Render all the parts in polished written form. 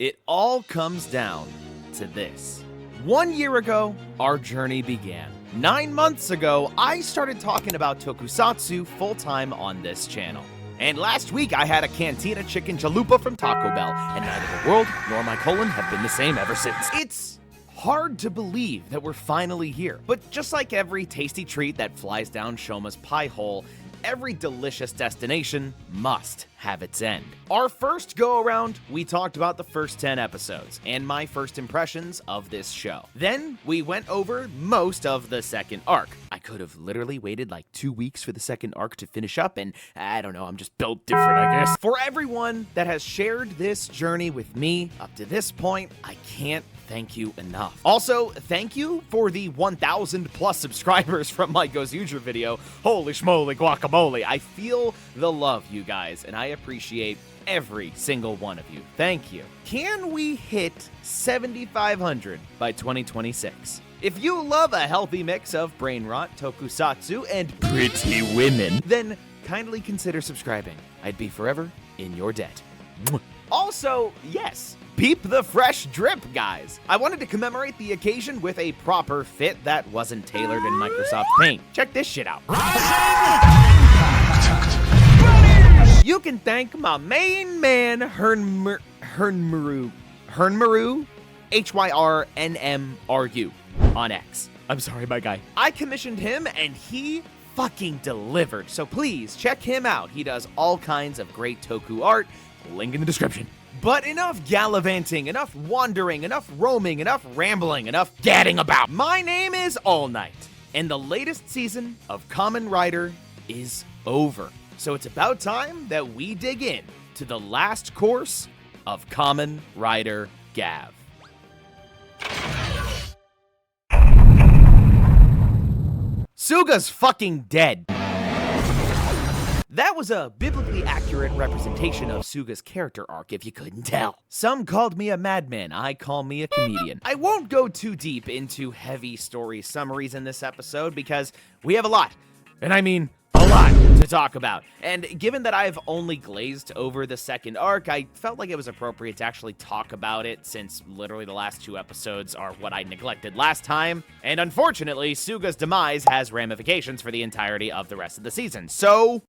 It all comes down to this. 1 year ago, our journey began. 9 months ago, I started talking about tokusatsu full-time on this channel. And last week, I had a cantina chicken chalupa from Taco Bell, and neither the world nor my colon have been the same ever since. It's hard to believe that we're finally here. But just like every tasty treat that flies down Shoma's pie hole, every delicious destination must have its end. Our first go-around, we talked about the first 10 episodes and my first impressions of this show. Then we went over most of the second arc. I could have literally waited like 2 weeks for the second arc to finish up, and I don't know, I'm just built different, I guess. For everyone that has shared this journey with me up to this point, I can't thank you enough. Also, thank you for the 1,000 plus subscribers from my Gozuja video. Holy schmoly guacamole. I feel the love, you guys, and I appreciate every single one of you. Thank you. Can we hit 7,500 by 2026? If you love a healthy mix of brain rot, tokusatsu, and pretty women, then kindly consider subscribing. I'd be forever in your debt. Also, yes, peep the fresh drip, guys. I wanted to commemorate the occasion with a proper fit that wasn't tailored in Microsoft Paint. Check this shit out. You can thank my main man, Hyrnmaru, Hyrnmru, on X. I'm sorry, my guy. I commissioned him and he fucking delivered. So please check him out. He does all kinds of great toku art. Link in the description. But enough gallivanting, enough wandering, enough roaming, enough rambling, enough gadding about. My name is All Night, and the latest season of Kamen Rider is over. So it's about time that we dig in to the last course of Kamen Rider Gavv. Suga's fucking dead. That was a biblically accurate representation of Suga's character arc, if you couldn't tell. Some called me a madman, I call me a comedian. I won't go too deep into heavy story summaries in this episode because we have a lot, and I mean a lot, to talk about. And given that I've only glazed over the second arc, I felt like it was appropriate to actually talk about it since literally the last 2 episodes are what I neglected last time. And unfortunately, Suga's demise has ramifications for the entirety of the rest of the season. So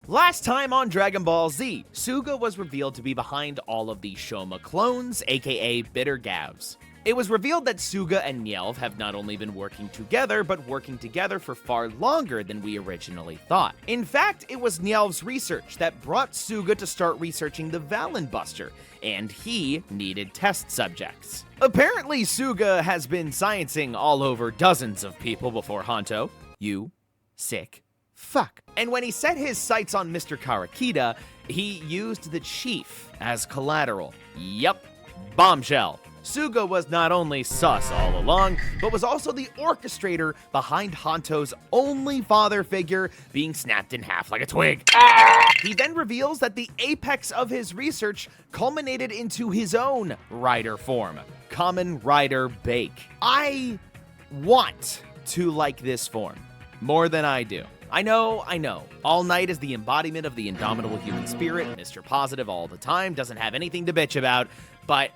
last time on Dragon Ball Z, Suga was revealed to be behind all of the Shoma clones, aka Bitter Gavs. It was revealed that Suga and Nyelv have not only been working together, but working together for far longer than we originally thought. In fact, it was Nyelv's research that brought Suga to start researching the Valen Buster, and he needed test subjects. Apparently, Suga has been sciencing all over dozens of people before Hanto. You sick fuck. And when he set his sights on Mr. Karakita, he used the chief as collateral. Yup, bombshell. Suga was not only sus all along, but was also the orchestrator behind Hanto's only father figure being snapped in half like a twig. He then reveals that the apex of his research culminated into his own rider form, Kamen Rider Bake. I want to like this form more than I do. I know. All Night is the embodiment of the indomitable human spirit, Mr. Positive all the time, doesn't have anything to bitch about, but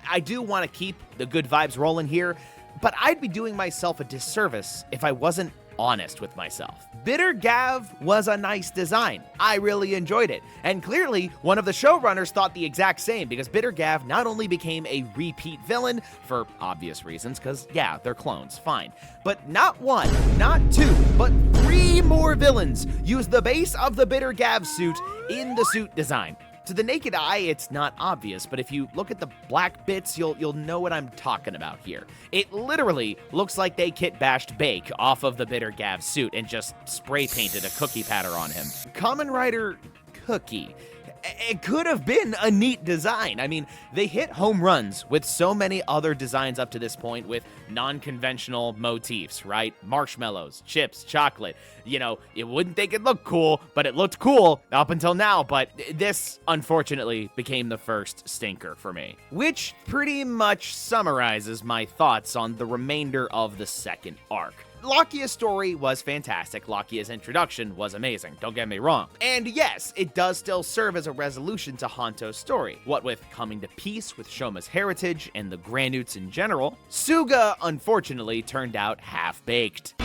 I do want to keep the good vibes rolling here, but I'd be doing myself a disservice if I wasn't honest with myself. Bitter Gavv was a nice design. I really enjoyed it, and clearly one of the showrunners thought the exact same, because Bitter Gavv not only became a repeat villain, for obvious reasons, because yeah, they're clones, fine, but not 1, not 2, but 3 more villains used the base of the Bitter Gavv suit in the suit design. To the naked eye, it's not obvious, but if you look at the black bits, you'll know what I'm talking about here. It literally looks like they kit bashed Bake off of the Bitter Gavv suit and just spray painted a cookie patter on him. Kamen Rider Cookie. It could have been a neat design. I mean, they hit home runs with so many other designs up to this point with non-conventional motifs, right? Marshmallows, chips, chocolate. You know, you wouldn't think it looked cool, but it looked cool up until now. But this, unfortunately, became the first stinker for me, which pretty much summarizes my thoughts on the remainder of the second arc. Lakia's story was fantastic. Lakia's introduction was amazing, don't get me wrong. And yes, it does still serve as a resolution to Hanto's story. What with coming to peace with Shoma's heritage and the Granoots in general, Suga unfortunately turned out half-baked.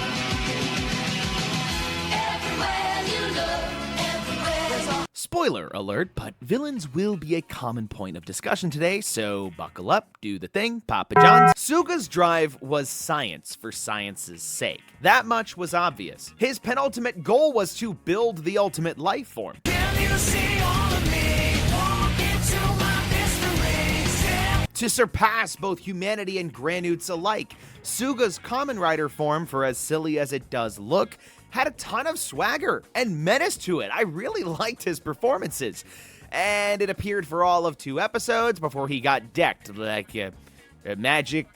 Spoiler alert, but villains will be a common point of discussion today, so buckle up, do the thing, Papa John's. Suga's drive was science for science's sake. That much was obvious. His penultimate goal was to build the ultimate life form. To surpass both humanity and Granoots alike. Suga's Kamen Rider form, for as silly as it does look, had a ton of swagger and menace to it. I really liked his performances. And it appeared for all of 2 episodes before he got decked like Magic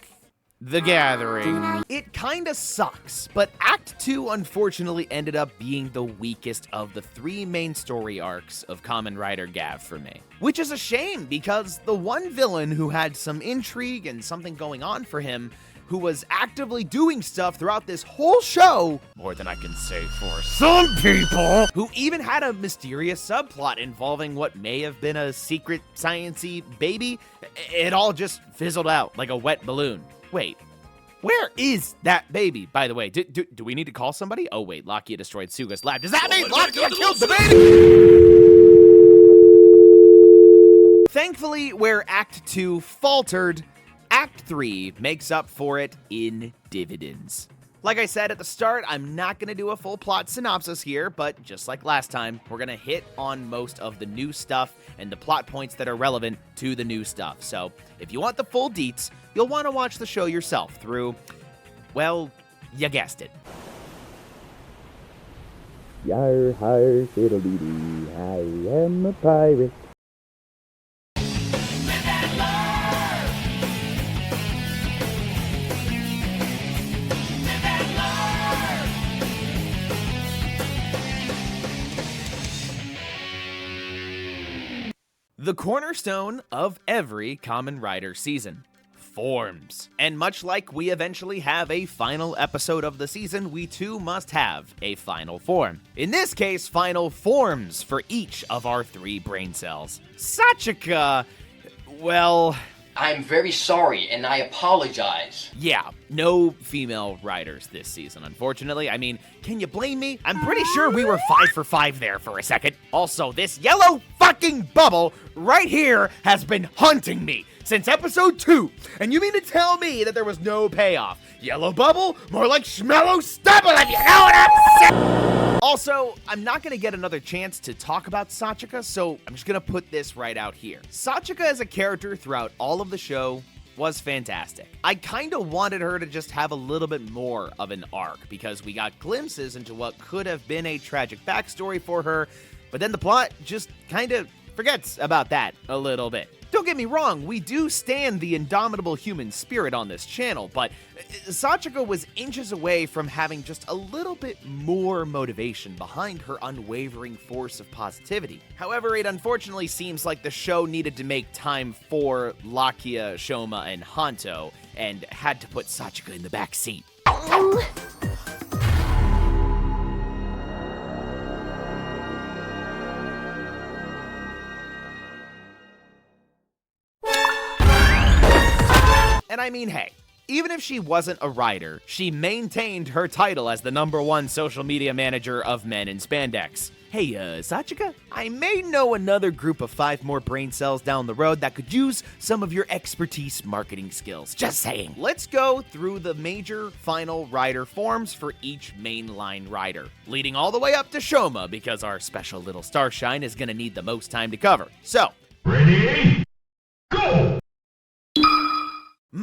the Gathering. It kinda sucks, but Act 2 unfortunately ended up being the weakest of the 3 main story arcs of Kamen Rider Gavv for me. Which is a shame, because the one villain who had some intrigue and something going on for him, who was actively doing stuff throughout this whole show, more than I can say for some people, who even had a mysterious subplot involving what may have been a secret science-y baby, it all just fizzled out like a wet balloon. Wait, where is that baby, by the way? Do we need to call somebody? Oh wait, Lakia destroyed Suga's lab. Does that mean Lakia killed the baby? Thankfully, where Act 2 faltered, Act 3 makes up for it in dividends. Like I said at the start, I'm not going to do a full plot synopsis here, but just like last time, we're going to hit on most of the new stuff and the plot points that are relevant to the new stuff. So if you want the full deets, you'll want to watch the show yourself through, well, you guessed it. Yar har fiddle-dee-dee, I am a pirate. The cornerstone of every Kamen Rider season. Forms. And much like we eventually have a final episode of the season, we too must have a final form. In this case, final forms for each of our 3 brain cells. Sachika, well, I'm very sorry, and I apologize. yeah, no female riders this season, unfortunately. I mean, can you blame me? I'm pretty sure we were 5 for 5 there for a second. Also, this yellow fucking bubble right here has been haunting me since episode 2. And you mean to tell me that there was no payoff? Yellow bubble? More like schmellow stubble, if you know what I'm saying! Also, I'm not gonna get another chance to talk about Sachika, so I'm just gonna put this right out here. Sachika as a character throughout all of the show was fantastic. I kinda wanted her to just have a little bit more of an arc, because we got glimpses into what could have been a tragic backstory for her, but then the plot just kinda forgets about that a little bit. Don't get me wrong, we do stand the indomitable human spirit on this channel, but Sachika was inches away from having just a little bit more motivation behind her unwavering force of positivity. However, it unfortunately seems like the show needed to make time for Lakia, Shoma, and Hanto, and had to put Sachika in the back seat. And I mean, hey, even if she wasn't a writer, she maintained her title as the #1 social media manager of men in spandex. Hey, Sachika, I may know another group of 5 more brain cells down the road that could use some of your expertise marketing skills. Just saying. Let's go through the major final rider forms for each mainline rider, leading all the way up to Shoma, because our special little starshine is gonna need the most time to cover. So, Ready? Go!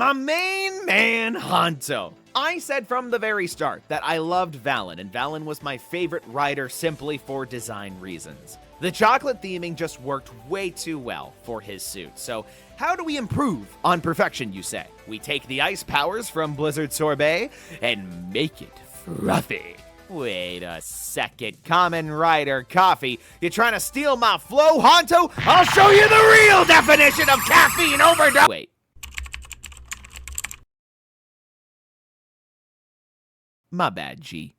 my main man, Hanto. I said from the very start that I loved Valen, and Valen was my favorite rider simply for design reasons. The chocolate theming just worked way too well for his suit, so how do we improve on perfection, you say? We take the ice powers from Blizzard Sorbet and make it fluffy. Wait a second, Kamen Rider Coffee, you trying to steal my flow, Hanto? I'll show you the real definition of caffeine overdose! Wait. My bad, G.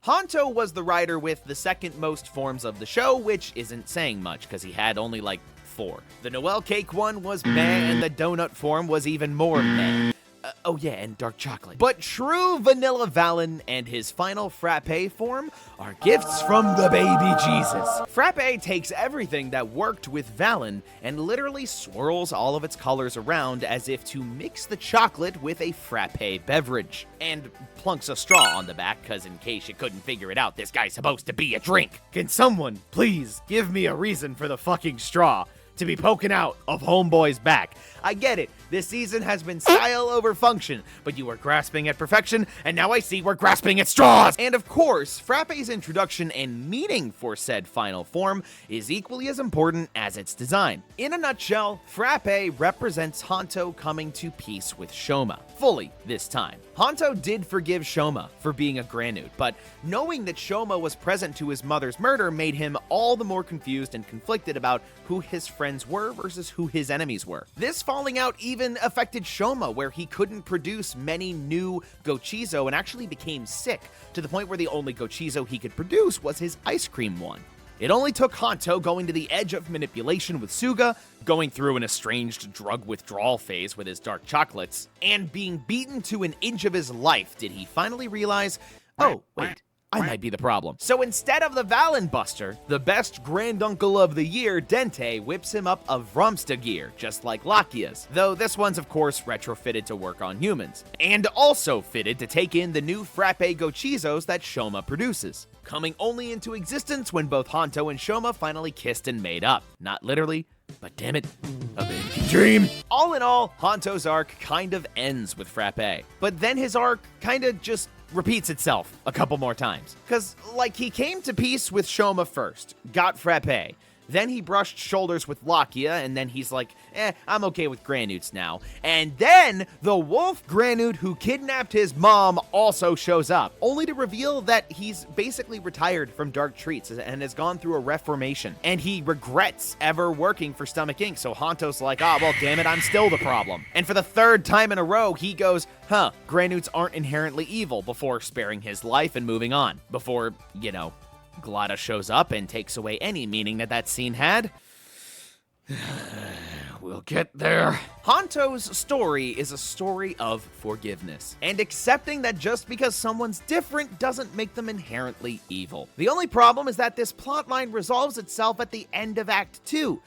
Hanto was the rider with the second most forms of the show, which isn't saying much because he had only like 4. The Noel cake one was meh, and the donut form was even more meh. Oh yeah, and dark chocolate. But true vanilla Valen and his final frappe form are gifts from the baby Jesus. Frappe takes everything that worked with Valen and literally swirls all of its colors around as if to mix the chocolate with a frappe beverage. And plunks a straw on the back, cause in case you couldn't figure it out, this guy's supposed to be a drink. Can someone please give me a reason for the fucking straw to be poking out of Homeboy's back? I get it, this season has been style over function, but you were grasping at perfection, and now I see we're grasping at straws! And of course, Frappe's introduction and meaning for said final form is equally as important as its design. In a nutshell, Frappe represents Hanto coming to peace with Shoma. Fully, this time. Hanto did forgive Shoma for being a Granute, but knowing that Shoma was present to his mother's murder made him all the more confused and conflicted about who his friends were versus who his enemies were. This falling out even affected Shoma, where he couldn't produce many new Gochizo and actually became sick, to the point where the only Gochizo he could produce was his ice cream one. It only took Hanto going to the edge of manipulation with Suga, going through an estranged drug withdrawal phase with his dark chocolates, and being beaten to an inch of his life did he finally realize, oh, wait, I might be the problem. So instead of the Valen Buster, the best granduncle of the year, Dente, whips him up a Vromsta gear, just like Lakia's, though this one's of course retrofitted to work on humans, and also fitted to take in the new Frappe Gochizos that Shoma produces, coming only into existence when both Hanto and Shoma finally kissed and made up. Not literally, but damn it, a baby can dream. All in all, Hanto's arc kind of ends with Frappe, but then his arc kind of just repeats itself a couple more times. Cause like he came to peace with Shoma first, got Frappe, then he brushed shoulders with Lakia, and then he's like, I'm okay with Granutes now. And then the wolf Granute who kidnapped his mom also shows up, only to reveal that he's basically retired from Dark Treats and has gone through a reformation. And he regrets ever working for Stomach Inc. So Hanto's like, well, damn it, I'm still the problem. And for the 3rd time in a row, he goes, Granutes aren't inherently evil, before sparing his life and moving on. Before, Glada shows up and takes away any meaning that scene had. We'll get there. Hanto's story is a story of forgiveness, and accepting that just because someone's different doesn't make them inherently evil. The only problem is that this plotline resolves itself at the end of Act 2,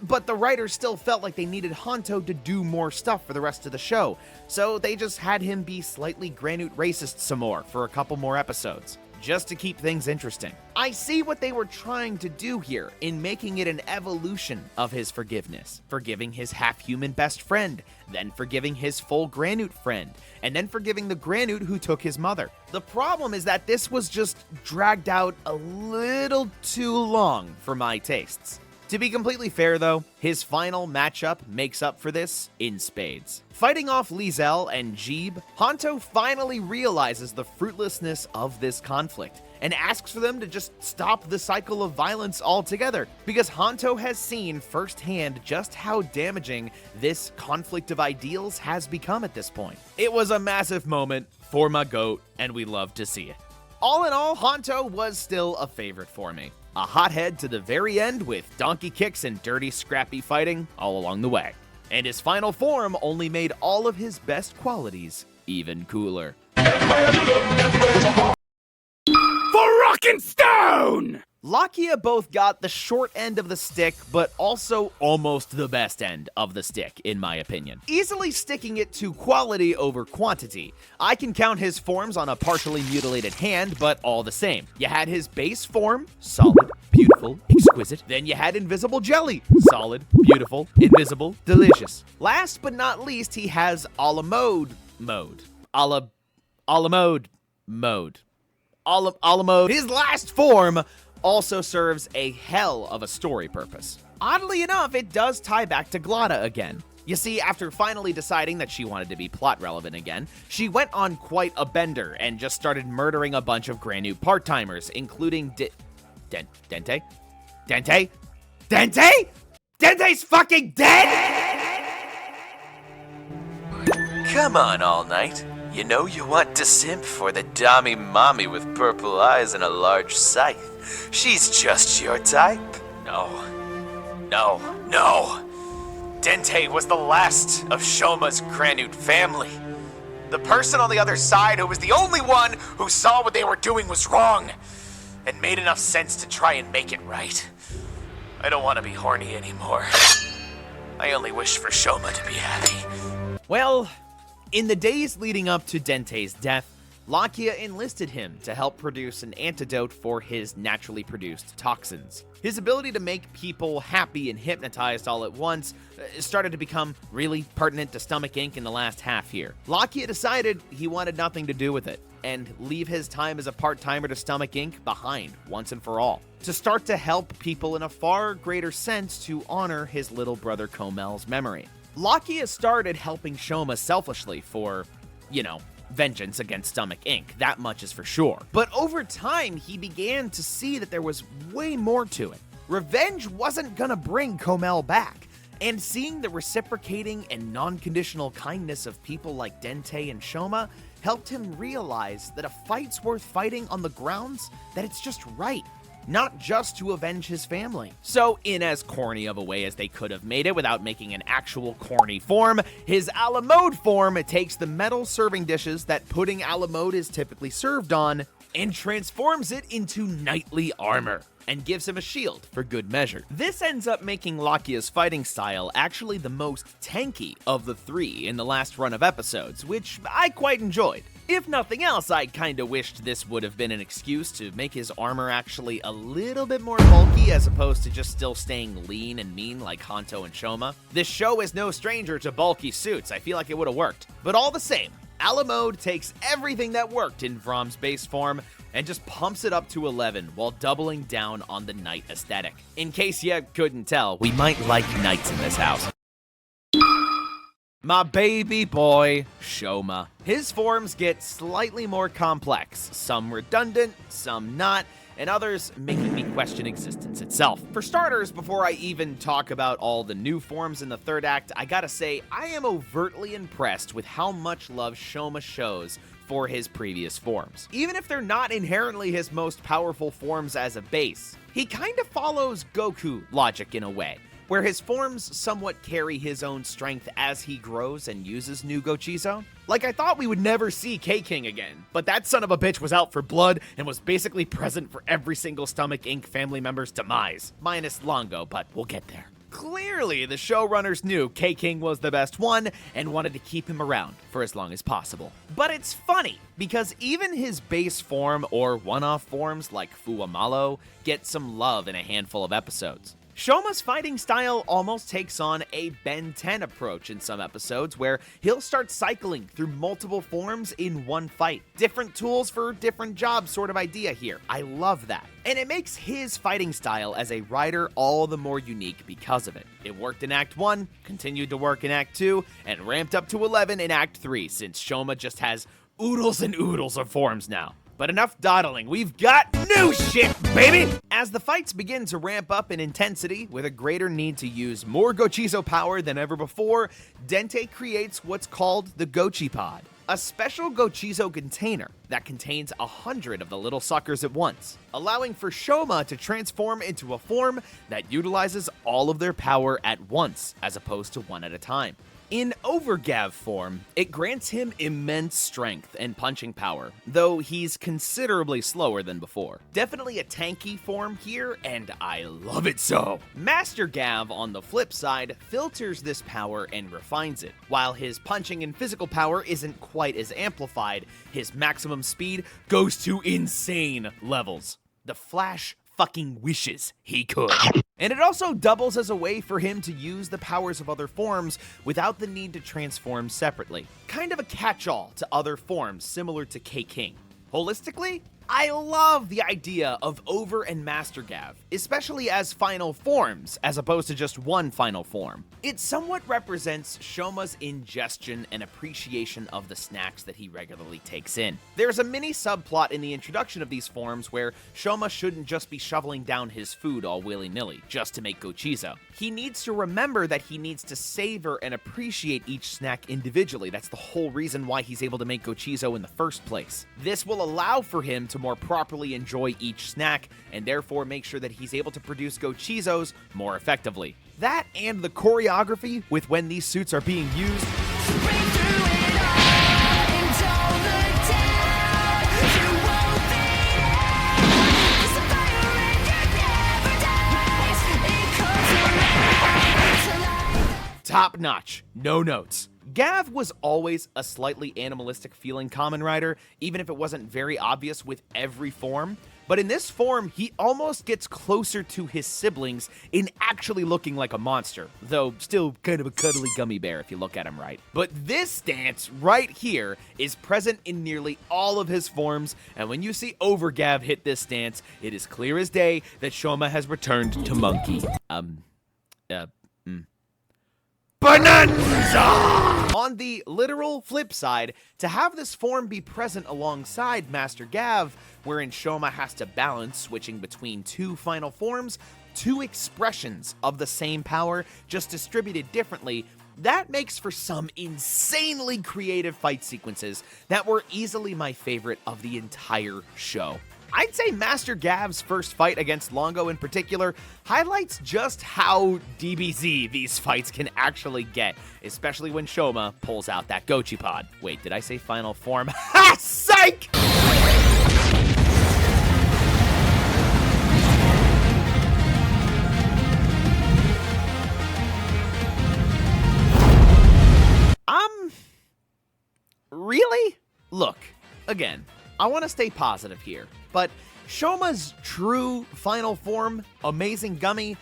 but the writers still felt like they needed Hanto to do more stuff for the rest of the show, so they just had him be slightly Granute racist some more for a couple more episodes, just to keep things interesting. I see what they were trying to do here in making it an evolution of his forgiveness. Forgiving his half-human best friend, then forgiving his full Granute friend, and then forgiving the Granute who took his mother. The problem is that this was just dragged out a little too long for my tastes. To be completely fair though, his final matchup makes up for this in spades. Fighting off Lizel and Jeeb, Hanto finally realizes the fruitlessness of this conflict and asks for them to just stop the cycle of violence altogether, because Hanto has seen firsthand just how damaging this conflict of ideals has become at this point. It was a massive moment for my goat, and we love to see it. All in all, Hanto was still a favorite for me. A hothead to the very end with donkey kicks and dirty, scrappy fighting all along the way. And his final form only made all of his best qualities even cooler. For Rockin' Stone! Lakia both got the short end of the stick, but also almost the best end of the stick, in my opinion. Easily sticking it to quality over quantity. I can count his forms on a partially mutilated hand, but all the same. You had his base form, solid, beautiful, exquisite. Then you had Invisible Jelly, solid, beautiful, invisible, delicious. Last but not least, he has Ala Mode. Ala Mode. His last form also serves a hell of a story purpose. Oddly enough, it does tie back to Glada again. You see, after finally deciding that she wanted to be plot relevant again, she went on quite a bender and just started murdering a bunch of Granute part-timers, including Dente? Dente's fucking dead! Come on, All Night. You know you want to simp for the dommy mommy with purple eyes and a large scythe. She's just your type. No. Dente was the last of Shoma's Granute family. The person on the other side who was the only one who saw what they were doing was wrong and made enough sense to try and make it right. I don't want to be horny anymore. I only wish for Shoma to be happy. Well, in the days leading up to Dente's death, Lakia enlisted him to help produce an antidote for his naturally produced toxins. His ability to make people happy and hypnotized all at once started to become really pertinent to Stomach Inc. in the last half year. Lakia decided he wanted nothing to do with it and leave his time as a part-timer to Stomach Inc. behind once and for all, to start to help people in a far greater sense to honor his little brother Komel's memory. Lakia started helping Shoma selfishly for, vengeance against Stomach Inc., that much is for sure. But over time, he began to see that there was way more to it. Revenge wasn't gonna bring Komel back, and seeing the reciprocating and non-conditional kindness of people like Dente and Shoma helped him realize that a fight's worth fighting on the grounds that it's just right, not just to avenge his family. So, in as corny of a way as they could have made it without making an actual corny form, his Ala Mode form takes the metal serving dishes that pudding Ala Mode is typically served on and transforms it into knightly armor and gives him a shield for good measure. This ends up making Lakia's fighting style actually the most tanky of the three in the last run of episodes, which I quite enjoyed. If nothing else, I kinda wished this would have been an excuse to make his armor actually a little bit more bulky as opposed to just still staying lean and mean like Hanto and Shoma. This show is no stranger to bulky suits, I feel like it would have worked. But all the same, Ala Mode takes everything that worked in Vrom's base form and just pumps it up to 11 while doubling down on the knight aesthetic. In case you couldn't tell, we might like knights in this house. My baby boy, Shoma. His forms get slightly more complex, some redundant, some not, and others making me question existence itself. For starters, before I even talk about all the new forms in the third act, I gotta say, I am overtly impressed with how much love Shoma shows for his previous forms. Even if they're not inherently his most powerful forms as a base, he kinda follows Goku logic in a way, where his forms somewhat carry his own strength as he grows and uses new Gochizo. Like, I thought we would never see K-King again, but that son of a bitch was out for blood and was basically present for every single Stomach Inc. family member's demise. Minus Longo, but we'll get there. Clearly, the showrunners knew K-King was the best one and wanted to keep him around for as long as possible. But it's funny, because even his base form or one-off forms like Fuamalo get some love in a handful of episodes. Shoma's fighting style almost takes on a Ben 10 approach in some episodes, where he'll start cycling through multiple forms in one fight. Different tools for different jobs sort of idea here. I love that. And it makes his fighting style as a rider all the more unique because of it. It worked in Act 1, continued to work in Act 2, and ramped up to 11 in Act 3, since Shoma just has oodles and oodles of forms now. But enough dawdling, we've got new shit, baby! As the fights begin to ramp up in intensity, with a greater need to use more Gochizo power than ever before, Dente creates what's called the Gochi Pod, a special Gochizo container that contains 100 of the little suckers at once, allowing for Shoma to transform into a form that utilizes all of their power at once, as opposed to one at a time. In Gavv form, it grants him immense strength and punching power, though he's considerably slower than before. Definitely a tanky form here, and I love it so. Master Gavv, on the flip side, filters this power and refines it. While his punching and physical power isn't quite as amplified, his maximum speed goes to insane levels. The Flash fucking wishes he could. And it also doubles as a way for him to use the powers of other forms without the need to transform separately. Kind of a catch-all to other forms similar to K-King. Holistically, I love the idea of Over and Master Gavv, especially as final forms, as opposed to just one final form. It somewhat represents Shoma's ingestion and appreciation of the snacks that he regularly takes in. There's a mini subplot in the introduction of these forms where Shoma shouldn't just be shoveling down his food all willy-nilly, just to make gochizo. He needs to remember that he needs to savor and appreciate each snack individually. That's the whole reason why he's able to make gochizo in the first place. This will allow for him to more properly enjoy each snack, and therefore make sure that he's able to produce gochizos more effectively. That and the choreography with when these suits are being used. Top notch, no notes. Gavv was always a slightly animalistic feeling Kamen Rider, even if it wasn't very obvious with every form. But in this form, he almost gets closer to his siblings in actually looking like a monster, though still kind of a cuddly gummy bear if you look at him right. But this stance right here is present in nearly all of his forms, and when you see Over Gavv hit this stance, it is clear as day that Shoma has returned to monkey. Bonanza! On the literal flip side, to have this form be present alongside Master Gavv, wherein Shoma has to balance switching between two final forms, two expressions of the same power, just distributed differently, that makes for some insanely creative fight sequences that were easily my favorite of the entire show. I'd say Master Gavv's first fight against Longo in particular highlights just how DBZ these fights can actually get, especially when Shoma pulls out that Gochi Pod. Wait, did I say final form? Ha! Psych! Really? Look, again, I want to stay positive here, but Shoma's true final form, Amazing Gummy,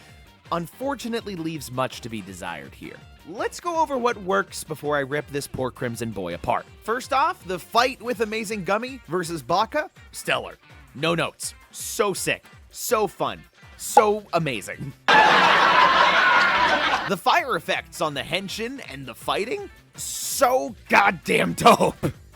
unfortunately leaves much to be desired here. Let's go over what works before I rip this poor Crimson Boy apart. First off, the fight with Amazing Gummy versus Baka, stellar. No notes. So sick. So fun. So amazing. The fire effects on the henshin and the fighting, so goddamn dope.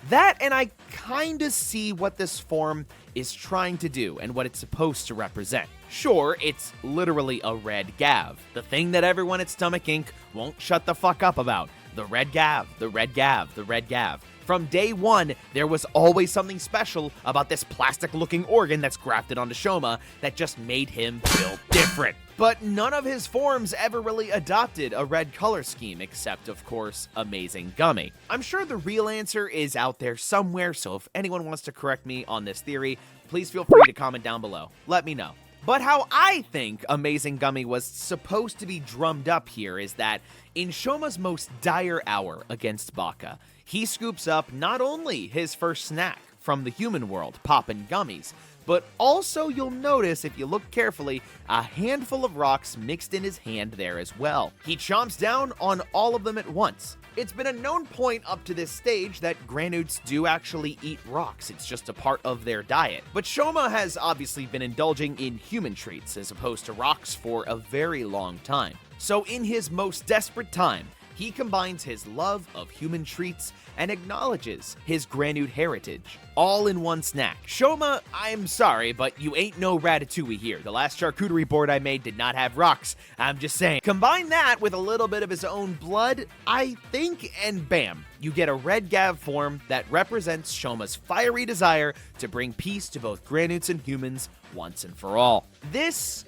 That, and I kinda see what this form is trying to do and what it's supposed to represent. Sure, it's literally a red Gavv, the thing that everyone at Stomach Inc. won't shut the fuck up about. The red Gavv, the red Gavv, the red Gavv. From day one, there was always something special about this plastic-looking organ that's grafted onto Shoma that just made him feel different. But none of his forms ever really adopted a red color scheme, except, of course, Amazing Gummy. I'm sure the real answer is out there somewhere, so if anyone wants to correct me on this theory, please feel free to comment down below. Let me know. But how I think Amazing Gummy was supposed to be drummed up here is that in Shoma's most dire hour against Baka, he scoops up not only his first snack from the human world, poppin' gummies, but also you'll notice, if you look carefully, a handful of rocks mixed in his hand there as well. He chomps down on all of them at once. It's been a known point up to this stage that Granoots do actually eat rocks, it's just a part of their diet. But Shoma has obviously been indulging in human treats as opposed to rocks for a very long time. So in his most desperate time, he combines his love of human treats and acknowledges his Granoot heritage, all in one snack. Shoma, I'm sorry, but you ain't no Ratatouille here. The last charcuterie board I made did not have rocks. I'm just saying. Combine that with a little bit of his own blood, I think, and bam, you get a red Gavv form that represents Shoma's fiery desire to bring peace to both Granoots and humans once and for all. This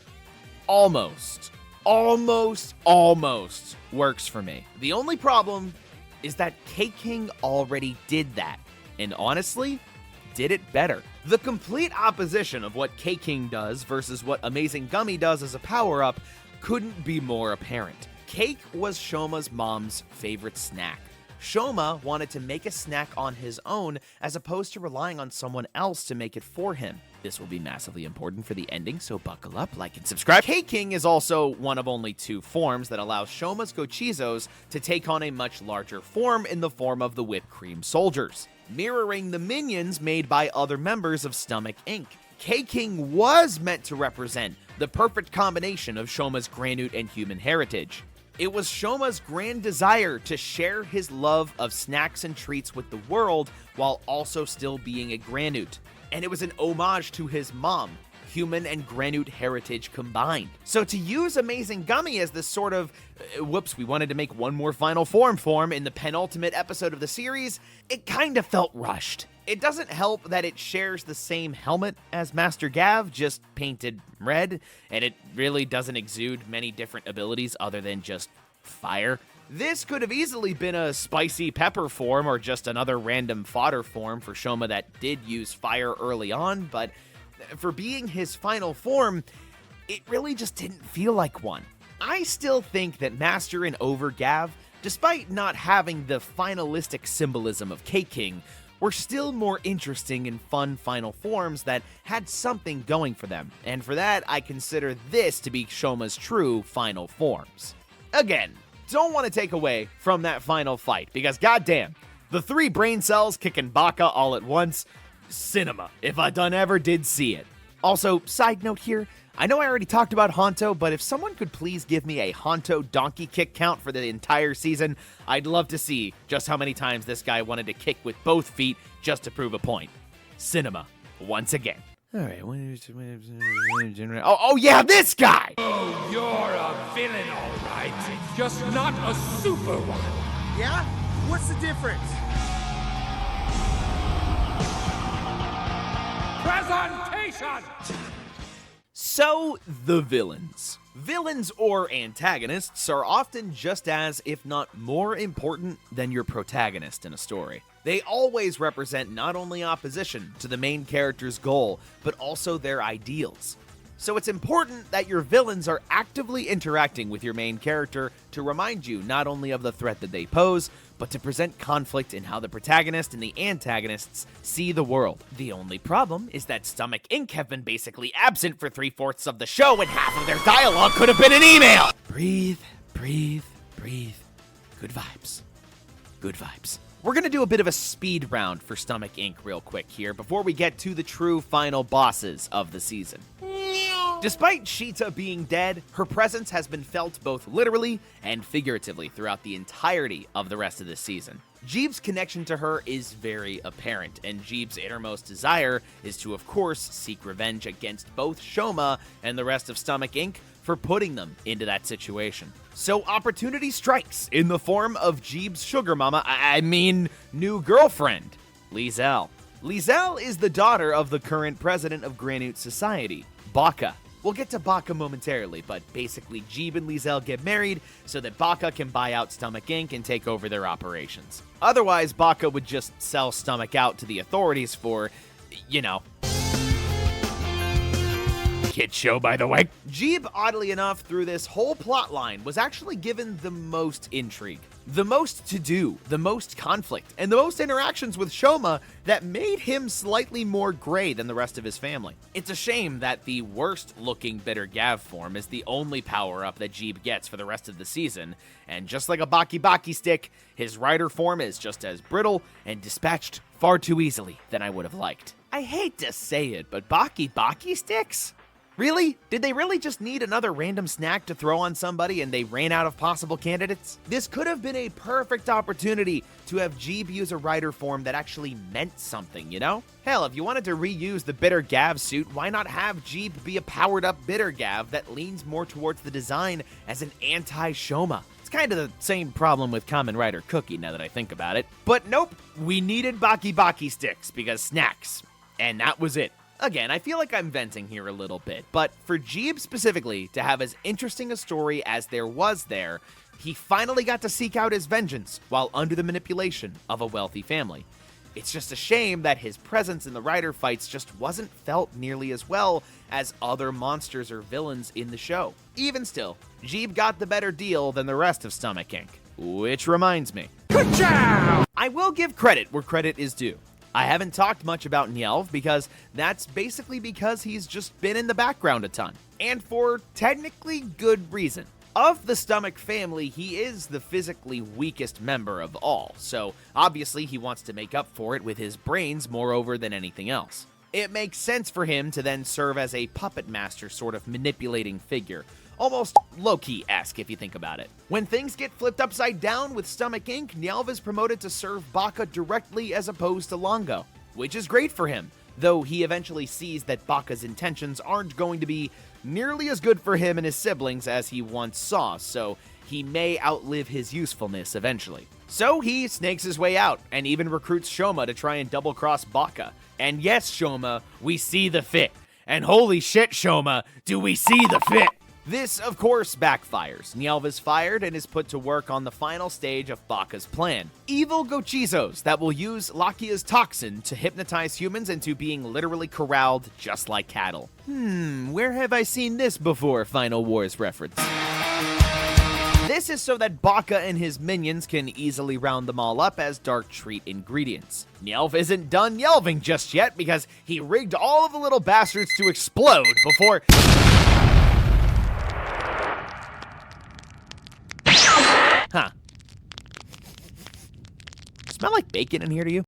almost works for me. The only problem is that K-King already did that, and honestly, did it better. The complete opposition of what K-King does versus what Amazing Gummy does as a power-up couldn't be more apparent. Cake was Shoma's mom's favorite snack. Shoma wanted to make a snack on his own as opposed to relying on someone else to make it for him. This will be massively important for the ending, so buckle up, like, and subscribe. K-King is also one of only two forms that allows Shoma's Gochizos to take on a much larger form in the form of the whipped cream soldiers. mirroring the minions made by other members of Stomach Inc. K-King was meant to represent the perfect combination of Shoma's granute and human heritage. It was Shoma's grand desire to share his love of snacks and treats with the world while also still being a granute. And it was an homage to his mom, human and granute heritage combined. So to use Amazing Gummy as this sort of, we wanted to make one more final form in the penultimate episode of the series, it kind of felt rushed. It doesn't help that it shares the same helmet as Master Gavv, just painted red, and it really doesn't exude many different abilities other than just fire. This could have easily been a spicy pepper form or just another random fodder form for Shoma that did use fire early on, but for being his final form, it really just didn't feel like one. I still think that Master and Over Gavv, despite not having the finalistic symbolism of K-King, were still more interesting and fun final forms that had something going for them, and for that, I consider this to be Shoma's true final forms. Again, don't want to take away from that final fight, because goddamn, the 3 brain cells kicking Baka all at once, cinema, if I done ever did see it. Also, side note here, I know I already talked about Hanto, but if someone could please give me a Hanto donkey kick count for the entire season, I'd love to see just how many times this guy wanted to kick with both feet just to prove a point. Cinema, once again. Alright, oh yeah, this guy! Oh, you're a villain, all right. Just not a super one. Yeah? What's the difference? Presentation! So, the villains. Villains or antagonists are often just as, if not more important than your protagonist in a story. They always represent not only opposition to the main character's goal, but also their ideals. So it's important that your villains are actively interacting with your main character to remind you not only of the threat that they pose, but to present conflict in how the protagonist and the antagonists see the world. The only problem is that Stomach Inc. have been basically absent for 3/4 of the show, and half of their dialogue could have been an email! Breathe, breathe, breathe. Good vibes. Good vibes. We're gonna do a bit of a speed round for Stomach Inc. real quick here before we get to the true final bosses of the season. Despite Sheeta being dead, her presence has been felt both literally and figuratively throughout the entirety of the rest of this season. Jeeb's connection to her is very apparent, and Jeeb's innermost desire is to, of course, seek revenge against both Shoma and the rest of Stomach Inc. for putting them into that situation. So opportunity strikes in the form of Jeeb's sugar mama, new girlfriend, Liesel. Liesel is the daughter of the current president of Granute Society, Baka. We'll get to Baka momentarily, but basically Jeeb and Liesel get married so that Baka can buy out Stomach Inc. and take over their operations. Otherwise, Baka would just sell Stomach out to the authorities for, kid show, by the way. Jeeb, oddly enough, through this whole plot line, was actually given the most intrigue, the most to do, the most conflict, and the most interactions with Shoma that made him slightly more gray than the rest of his family. It's a shame that the worst-looking Bitter Gavv form is the only power-up that Jeeb gets for the rest of the season, and just like a Baki stick, his rider form is just as brittle and dispatched far too easily than I would have liked. I hate to say it, but Baki sticks? Really? Did they really just need another random snack to throw on somebody and they ran out of possible candidates? This could have been a perfect opportunity to have Jeeb use a rider form that actually meant something, you know? Hell, if you wanted to reuse the Bitter Gavv suit, why not have Jeeb be a powered-up Bitter Gavv that leans more towards the design as an anti-Shoma? It's kind of the same problem with Kamen Rider Cookie now that I think about it. But nope, we needed Baki sticks because snacks. And that was it. Again, I feel like I'm venting here a little bit, but for Jeeb specifically to have as interesting a story as there was there, he finally got to seek out his vengeance while under the manipulation of a wealthy family. It's just a shame that his presence in the rider fights just wasn't felt nearly as well as other monsters or villains in the show. Even still, Jeeb got the better deal than the rest of Stomach Inc. Which reminds me. Good job! I will give credit where credit is due. I haven't talked much about Njelv because that's basically because he's just been in the background a ton, and for technically good reason. Of the Stomach family, he is the physically weakest member of all, so obviously he wants to make up for it with his brains moreover than anything else. It makes sense for him to then serve as a puppet master sort of manipulating figure, almost Loki-esque if you think about it. When things get flipped upside down with Stomach Inc., Nyalv is promoted to serve Baka directly as opposed to Longo, which is great for him, though he eventually sees that Baka's intentions aren't going to be nearly as good for him and his siblings as he once saw, so he may outlive his usefulness eventually. So he snakes his way out, and even recruits Shoma to try and double-cross Baka. And yes, Shoma, we see the fit. And holy shit, Shoma, do we see the fit! This, of course, backfires. Nyalv is fired and is put to work on the final stage of Baka's plan. Evil Gochizos that will use Lakia's toxin to hypnotize humans into being literally corralled just like cattle. Where have I seen this before, Final Wars reference? This is so that Baka and his minions can easily round them all up as dark treat ingredients. Nyalv isn't done yelving just yet because he rigged all of the little bastards to explode before... Huh. Smell like bacon in here to you?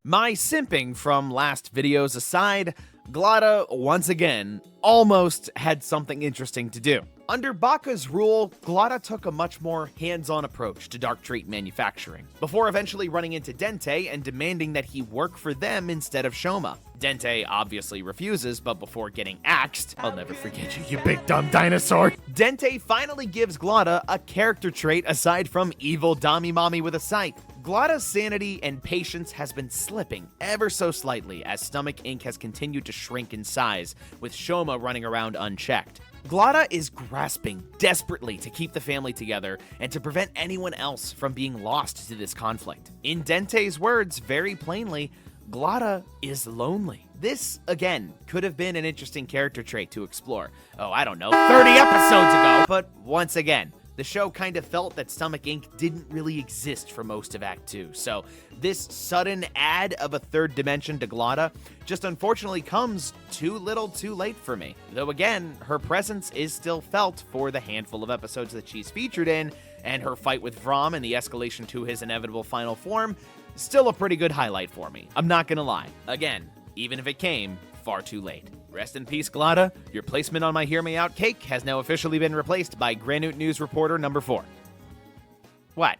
My simping from last videos aside, Glada, once again, almost had something interesting to do. Under Baka's rule, Glada took a much more hands-on approach to dark trait manufacturing, before eventually running into Dente and demanding that he work for them instead of Shoma. Dente obviously refuses, but before getting axed, I'll never forget you, you big dumb dinosaur, Dente finally gives Glada a character trait aside from evil Dami Mommy with a scythe. Glada's sanity and patience has been slipping ever so slightly as Stomach Inc. has continued to shrink in size, with Shoma running around unchecked. Glada is grasping desperately to keep the family together and to prevent anyone else from being lost to this conflict. In Dente's words, very plainly, Glada is lonely. This, again, could have been an interesting character trait to explore. Oh, I don't know, 30 episodes ago! But once again, the show kind of felt that Stomach Inc. didn't really exist for most of Act 2, so this sudden add of a third dimension to Glada just unfortunately comes too little too late for me. Though again, her presence is still felt for the handful of episodes that she's featured in, and her fight with Vrom and the escalation to his inevitable final form, still a pretty good highlight for me. I'm not gonna lie. Again, even if it came far too late. Rest in peace, Glada. Your placement on my Hear Me Out cake has now officially been replaced by Granute News Reporter number 4. What?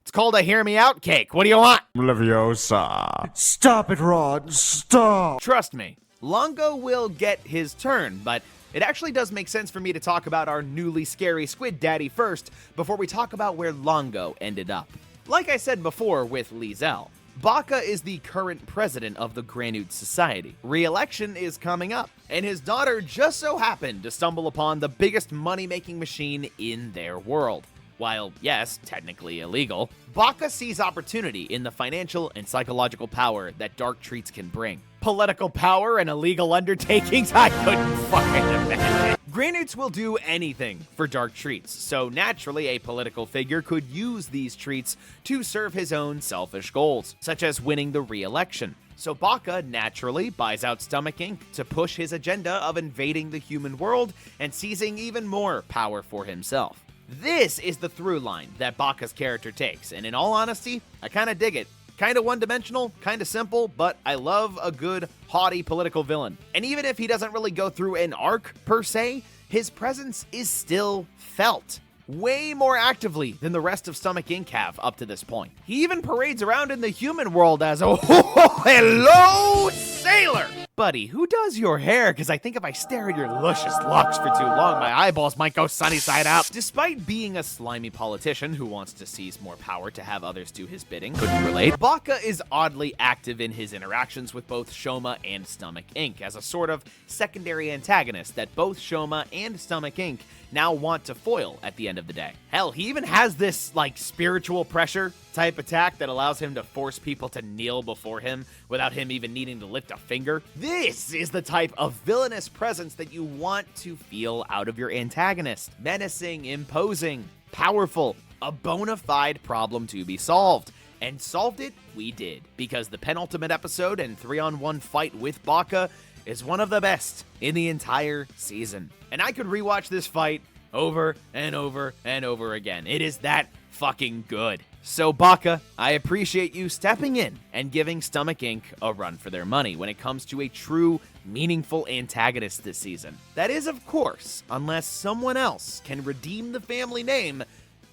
It's called a Hear Me Out cake. What do you want? Leviosa. Stop it, Rod. Stop. Trust me, Longo will get his turn, but it actually does make sense for me to talk about our newly scary Squid Daddy first before we talk about where Longo ended up. Like I said before with Liesel, Baka is the current president of the Granute Society. Re-election is coming up, and his daughter just so happened to stumble upon the biggest money-making machine in their world. While, yes, technically illegal, Baka sees opportunity in the financial and psychological power that dark treats can bring. Political power and illegal undertakings? I couldn't fucking imagine. Granutes will do anything for dark treats, so naturally a political figure could use these treats to serve his own selfish goals, such as winning the re-election. So Baka naturally buys out Stomach Inc. to push his agenda of invading the human world and seizing even more power for himself. This is the through line that Baka's character takes, and in all honesty, I kinda dig it. Kinda one-dimensional, kinda simple, but I love a good, haughty political villain. And even if he doesn't really go through an arc, per se, his presence is still felt. Way more actively than the rest of Stomach Inc. have up to this point. He even parades around in the human world as a hello, sailor! Buddy, who does your hair? Because I think if I stare at your luscious locks for too long, my eyeballs might go sunny side up. Despite being a slimy politician who wants to seize more power to have others do his bidding, couldn't relate, Baka is oddly active in his interactions with both Shoma and Stomach Inc. as a sort of secondary antagonist that both Shoma and Stomach Inc. now want to foil at the end of the day. Hell, he even has this, like, spiritual pressure type attack that allows him to force people to kneel before him without him even needing to lift a finger. This is the type of villainous presence that you want to feel out of your antagonist. Menacing, imposing, powerful, a bona fide problem to be solved. And solved it, we did, because the penultimate episode and 3-on-1 fight with Baka is one of the best in the entire season. And I could rewatch this fight over and over and over again. It is that fucking good. So Baka, I appreciate you stepping in and giving Stomach Inc. a run for their money when it comes to a true, meaningful antagonist this season. That is, of course, unless someone else can redeem the family name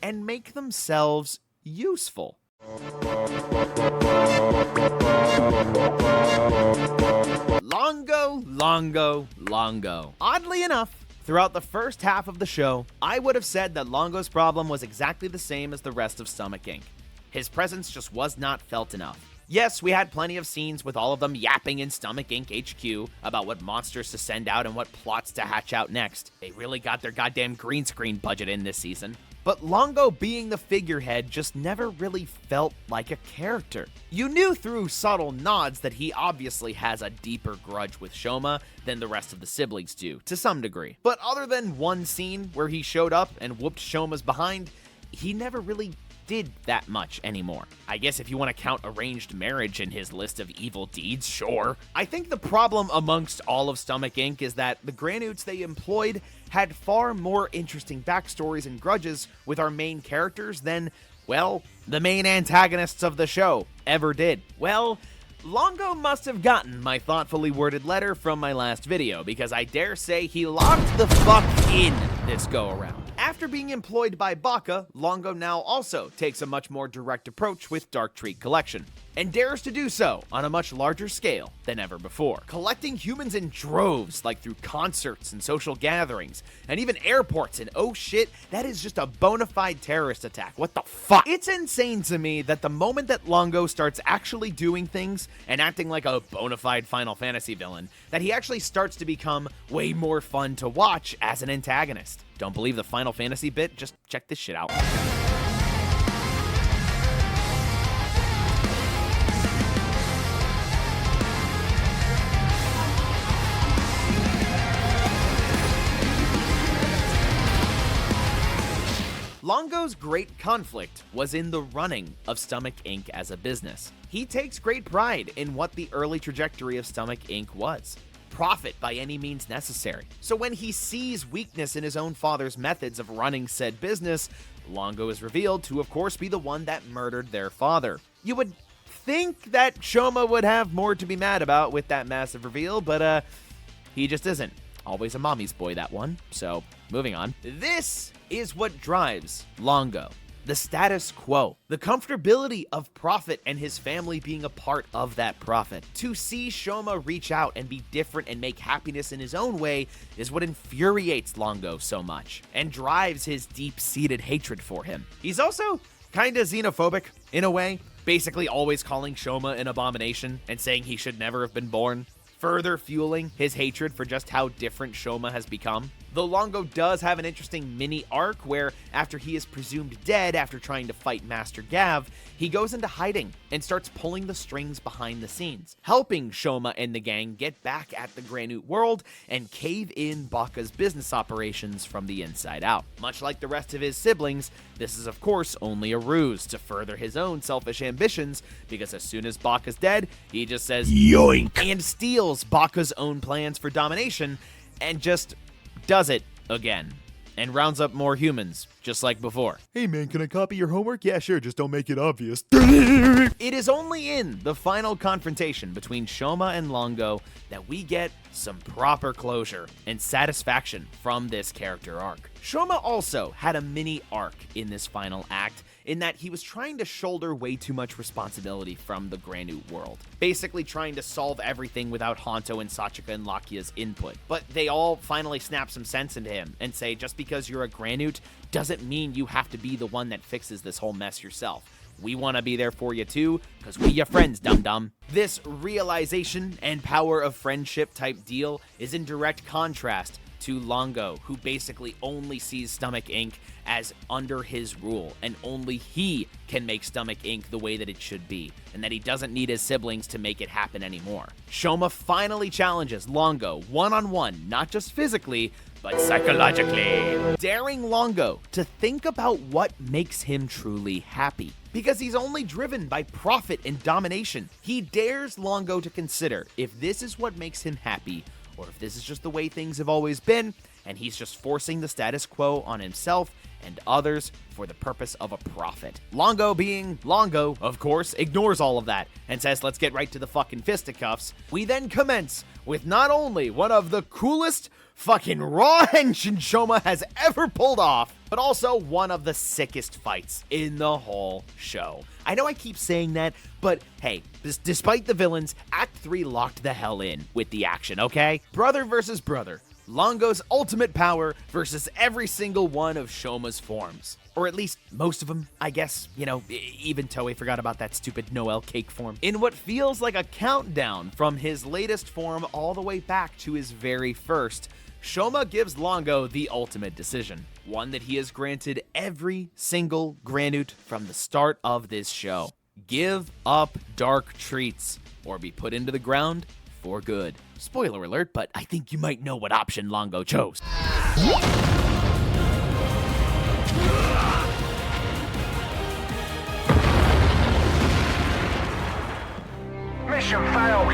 and make themselves useful. Longo. Oddly enough, throughout the first half of the show, I would have said that Longo's problem was exactly the same as the rest of Stomach Inc. His presence just was not felt enough. Yes, we had plenty of scenes with all of them yapping in Stomach Inc. HQ about what monsters to send out and what plots to hatch out next. They really got their goddamn green screen budget in this season. But Longo being the figurehead just never really felt like a character. You knew through subtle nods that he obviously has a deeper grudge with Shoma than the rest of the siblings do, to some degree. But other than one scene where he showed up and whooped Shoma's behind, he never really did that much anymore. I guess if you want to count arranged marriage in his list of evil deeds, sure. I think the problem amongst all of Stomach Inc. is that the Granoots they employed had far more interesting backstories and grudges with our main characters than, well, the main antagonists of the show ever did. Well, Longo must have gotten my thoughtfully worded letter from my last video, because I dare say he locked the fuck in this go-around. After being employed by Baka, Longo now also takes a much more direct approach with Dark Treat Collection, and dares to do so on a much larger scale than ever before. Collecting humans in droves, like through concerts and social gatherings, and even airports, and oh shit, that is just a bona fide terrorist attack. What the fuck? It's insane to me that the moment that Longo starts actually doing things and acting like a bona fide Final Fantasy villain, that he actually starts to become way more fun to watch as an antagonist. Don't believe the Final Fantasy bit? Just check this shit out. Longo's great conflict was in the running of Stomach Inc. as a business. He takes great pride in what the early trajectory of Stomach Inc. was. Profit by any means necessary. So when he sees weakness in his own father's methods of running said business, Longo is revealed to of course be the one that murdered their father. You would think that Shoma would have more to be mad about with that massive reveal, but he just isn't. Always a mommy's boy, that one. So, moving on. This is what drives Longo. The status quo, the comfortability of Prophet and his family being a part of that profit. To see Shoma reach out and be different and make happiness in his own way is what infuriates Longo so much and drives his deep-seated hatred for him. He's also kinda xenophobic in a way, basically always calling Shoma an abomination and saying he should never have been born, further fueling his hatred for just how different Shoma has become. Though Longo does have an interesting mini arc where, after he is presumed dead after trying to fight Master Gavv, he goes into hiding and starts pulling the strings behind the scenes, helping Shoma and the gang get back at the Granoot world and cave in Baka's business operations from the inside out. Much like the rest of his siblings, this is of course only a ruse to further his own selfish ambitions, because as soon as Baka's dead, he just says yoink and steals Baka's own plans for domination and just does it again, and rounds up more humans, just like before. Hey man, can I copy your homework? Yeah, sure, just don't make it obvious. It is only in the final confrontation between Shoma and Longo that we get some proper closure and satisfaction from this character arc. Shoma also had a mini arc in this final act, in that he was trying to shoulder way too much responsibility from the Granoot world, basically trying to solve everything without Hanto and Sachika and Lakia's input. But they all finally snap some sense into him and say, just because you're a Granoot doesn't mean you have to be the one that fixes this whole mess yourself. We want to be there for you too, because we your friends, dum-dum. This realization and power of friendship type deal is in direct contrast to Longo, who basically only sees Stomach Inc. as under his rule, and only he can make Stomach Inc. the way that it should be, and that he doesn't need his siblings to make it happen anymore. Shoma finally challenges Longo one-on-one, not just physically, but psychologically, daring Longo to think about what makes him truly happy. Because he's only driven by profit and domination, he dares Longo to consider if this is what makes him happy, or if this is just the way things have always been, and he's just forcing the status quo on himself and others for the purpose of a profit. Longo, being Longo, of course, ignores all of that and says, let's get right to the fucking fisticuffs. We then commence with not only one of the coolest fucking raw henshin Shoma has ever pulled off, but also one of the sickest fights in the whole show. I know I keep saying that, but hey, despite the villains, Act 3 locked the hell in with the action, okay? Brother versus brother. Longo's ultimate power versus every single one of Shoma's forms. Or at least most of them, I guess. You know, even Toei forgot about that stupid Noel cake form. In what feels like a countdown from his latest form all the way back to his very first, Shoma gives Longo the ultimate decision. One that he has granted every single Granute from the start of this show. Give up dark treats, or be put into the ground for good. Spoiler alert, but I think you might know what option Longo chose. Mission failed.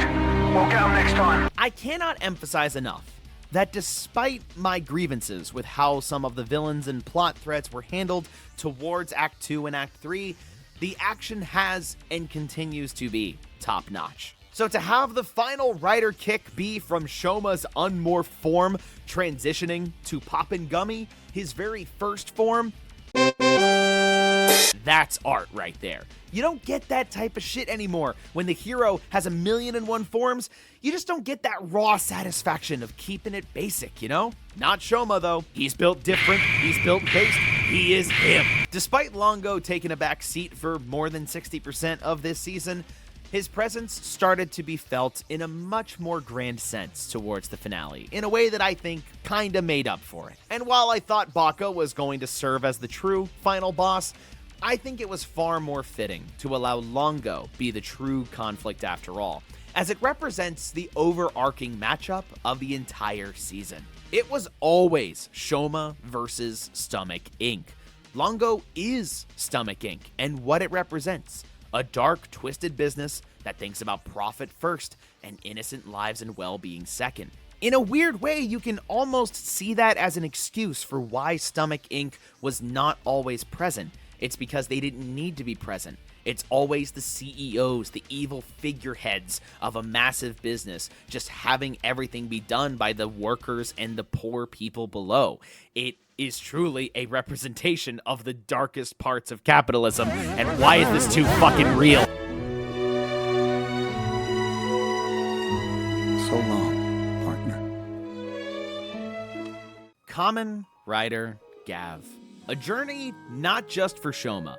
We'll get them next time. I cannot emphasize enough that despite my grievances with how some of the villains and plot threads were handled towards Act 2 and Act 3, the action has and continues to be top-notch. So to have the final rider kick be from Shoma's unmorphed form transitioning to Poppin' Gummy, his very first form, that's art right there. You don't get that type of shit anymore. When the hero has 1,000,001 forms, you just don't get that raw satisfaction of keeping it basic, you know? Not Shoma though. He's built different, he's built based, he is him. Despite Longo taking a back seat for more than 60% of this season, his presence started to be felt in a much more grand sense towards the finale, in a way that I think kinda made up for it. And while I thought Baka was going to serve as the true final boss, I think it was far more fitting to allow Longo be the true conflict after all, as it represents the overarching matchup of the entire season. It was always Shoma versus Stomach Inc. Longo is Stomach Inc. and what it represents. A dark, twisted business that thinks about profit first and innocent lives and well-being second. In a weird way, you can almost see that as an excuse for why Stomach Inc. was not always present. It's because they didn't need to be present. It's always the CEOs, the evil figureheads of a massive business, just having everything be done by the workers and the poor people below. It is truly a representation of the darkest parts of capitalism, and why is this too fucking real? So long, partner. Kamen Rider Gavv. A journey not just for Shoma,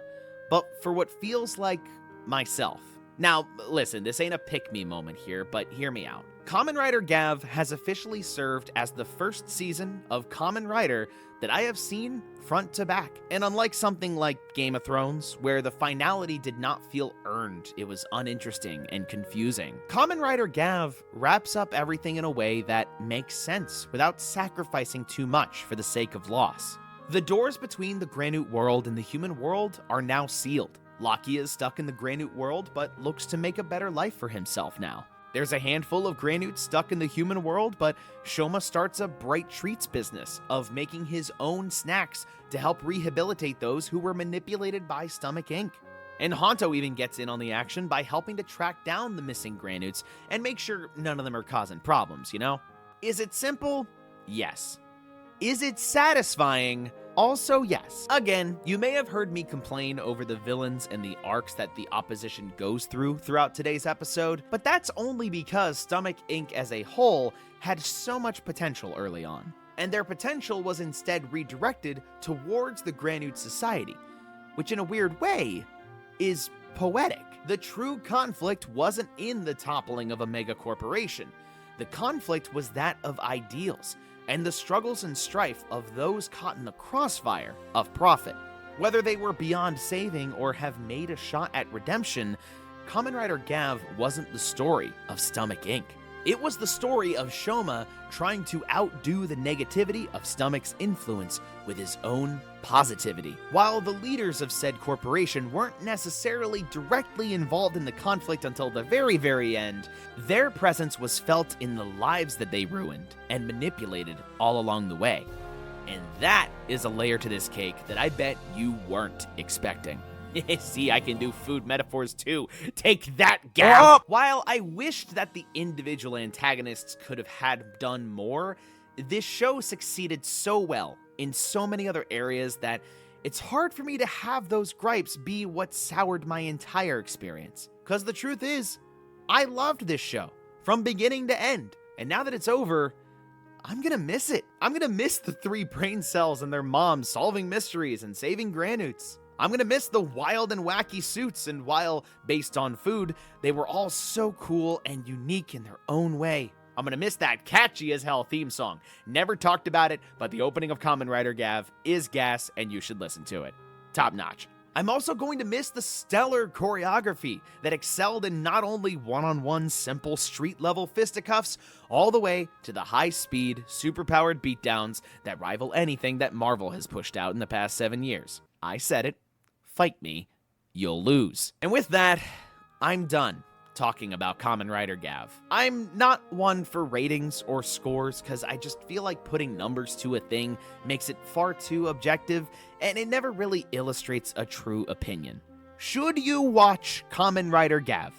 but for what feels like myself. Now, listen, this ain't a pick-me moment here, but hear me out. Kamen Rider Gavv has officially served as the first season of Kamen Rider that I have seen front to back. And unlike something like Game of Thrones, where the finality did not feel earned, it was uninteresting and confusing, Kamen Rider Gavv wraps up everything in a way that makes sense without sacrificing too much for the sake of loss. The doors between the Granute world and the human world are now sealed. Lakia is stuck in the Granute world, but looks to make a better life for himself now. There's a handful of Granutes stuck in the human world, but Shoma starts a bright treats business of making his own snacks to help rehabilitate those who were manipulated by Stomach Inc. And Hanto even gets in on the action by helping to track down the missing Granutes and make sure none of them are causing problems, you know? Is it simple? Yes. Is it satisfying? Also, yes. Again, you may have heard me complain over the villains and the arcs that the opposition goes through throughout today's episode, but that's only because Stomach Inc. as a whole had so much potential early on, and their potential was instead redirected towards the Granute Society, which in a weird way is poetic. The true conflict wasn't in the toppling of a mega corporation. The conflict was that of ideals, and the struggles and strife of those caught in the crossfire of profit. Whether they were beyond saving or have made a shot at redemption, Kamen Rider Gavv wasn't the story of Stomach Inc. It was the story of Shoma trying to outdo the negativity of Stomach's influence with his own positivity. While the leaders of said corporation weren't necessarily directly involved in the conflict until the very, very end, their presence was felt in the lives that they ruined and manipulated all along the way. And that is a layer to this cake that I bet you weren't expecting. See, I can do food metaphors too. Take that, Gavv! While I wished that the individual antagonists could have had done more, this show succeeded so well in so many other areas that it's hard for me to have those gripes be what soured my entire experience. Because the truth is, I loved this show from beginning to end. And now that it's over, I'm gonna miss it. I'm gonna miss the 3 brain cells and their moms solving mysteries and saving granoots. I'm gonna miss the wild and wacky suits, and while based on food, they were all so cool and unique in their own way. I'm gonna miss that catchy as hell theme song. Never talked about it, but the opening of Kamen Rider Gavv is gas, and you should listen to it. Top notch. I'm also going to miss the stellar choreography that excelled in not only one-on-one simple street-level fisticuffs, all the way to the high-speed, super-powered beatdowns that rival anything that Marvel has pushed out in the past 7 years. I said it. Fight me, you'll lose. And with that, I'm done talking about Kamen Rider Gavv. I'm not one for ratings or scores because I just feel like putting numbers to a thing makes it far too objective and it never really illustrates a true opinion. Should you watch Kamen Rider Gavv?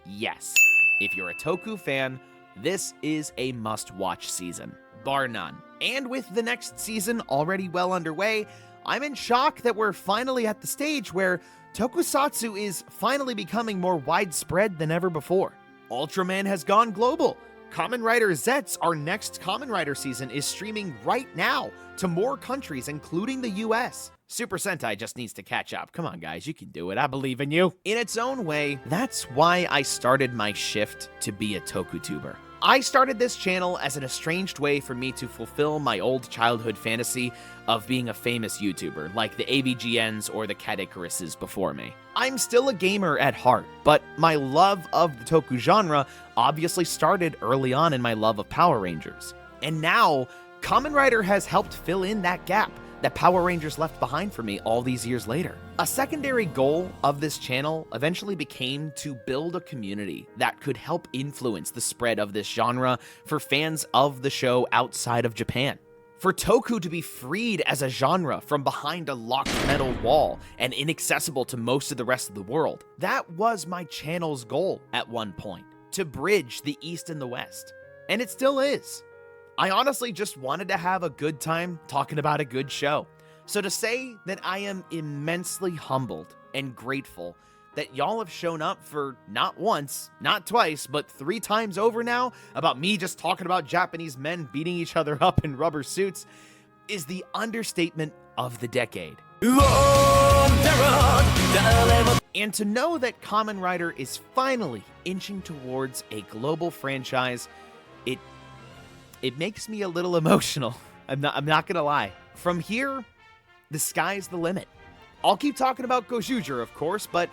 Yes. If you're a Toku fan, this is a must-watch season, bar none. And with the next season already well underway, I'm in shock that we're finally at the stage where Tokusatsu is finally becoming more widespread than ever before. Ultraman has gone global. Kamen Rider Zets, our next Kamen Rider season, is streaming right now to more countries, including the US. Super Sentai just needs to catch up. Come on, guys, you can do it. I believe in you. In its own way, that's why I started my shift to be a Tokutuber. I started this channel as an estranged way for me to fulfill my old childhood fantasy of being a famous YouTuber, like the AVGNs or the Cat Icaruses before me. I'm still a gamer at heart, but my love of the Toku genre obviously started early on in my love of Power Rangers. And now, Kamen Rider has helped fill in that gap that Power Rangers left behind for me all these years later. A secondary goal of this channel eventually became to build a community that could help influence the spread of this genre for fans of the show outside of Japan. For Toku to be freed as a genre from behind a locked metal wall and inaccessible to most of the rest of the world. That was my channel's goal at one point, to bridge the East and the West. And it still is. I honestly just wanted to have a good time talking about a good show. So to say that I am immensely humbled and grateful that y'all have shown up for not once, not twice, but 3 times over now about me just talking about Japanese men beating each other up in rubber suits is the understatement of the decade. And to know that Kamen Rider is finally inching towards a global franchise, it makes me a little emotional. I'm not gonna lie. From here, the sky's the limit. I'll keep talking about Gojuger, of course, but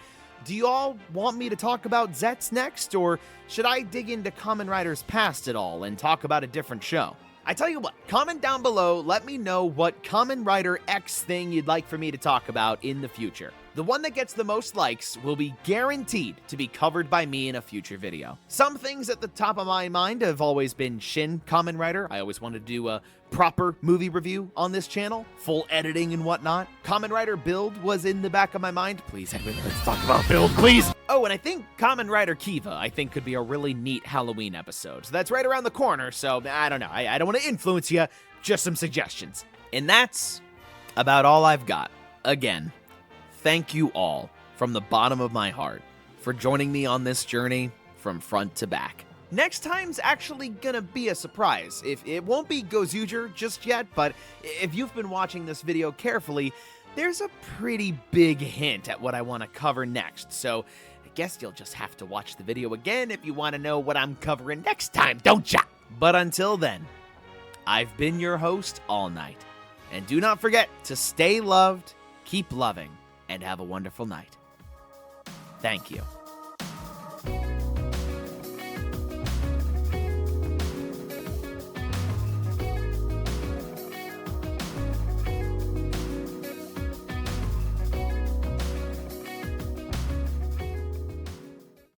do you all want me to talk about Zets next, or should I dig into Kamen Rider's past at all and talk about a different show? I tell you what, comment down below, let me know what Kamen Rider X thing you'd like for me to talk about in the future. The one that gets the most likes will be guaranteed to be covered by me in a future video. Some things at the top of my mind have always been Shin Kamen Rider. I always wanted to do a proper movie review on this channel, full editing and whatnot. Kamen Rider Build was in the back of my mind. Please, Edwin, let's talk about Build, please. Oh, and I think Kamen Rider Kiva, I think could be a really neat Halloween episode. So that's right around the corner, so I don't know. I don't want to influence you, just some suggestions. And that's about all I've got. Again, thank you all from the bottom of my heart for joining me on this journey from front to back. Next time's actually gonna be a surprise. If it won't be Gozuger just yet, but if you've been watching this video carefully, there's a pretty big hint at what I want to cover next. So I guess you'll just have to watch the video again if you want to know what I'm covering next time, don't ya? But until then, I've been your host all night. And do not forget to stay loved, keep loving, and have a wonderful night. Thank you.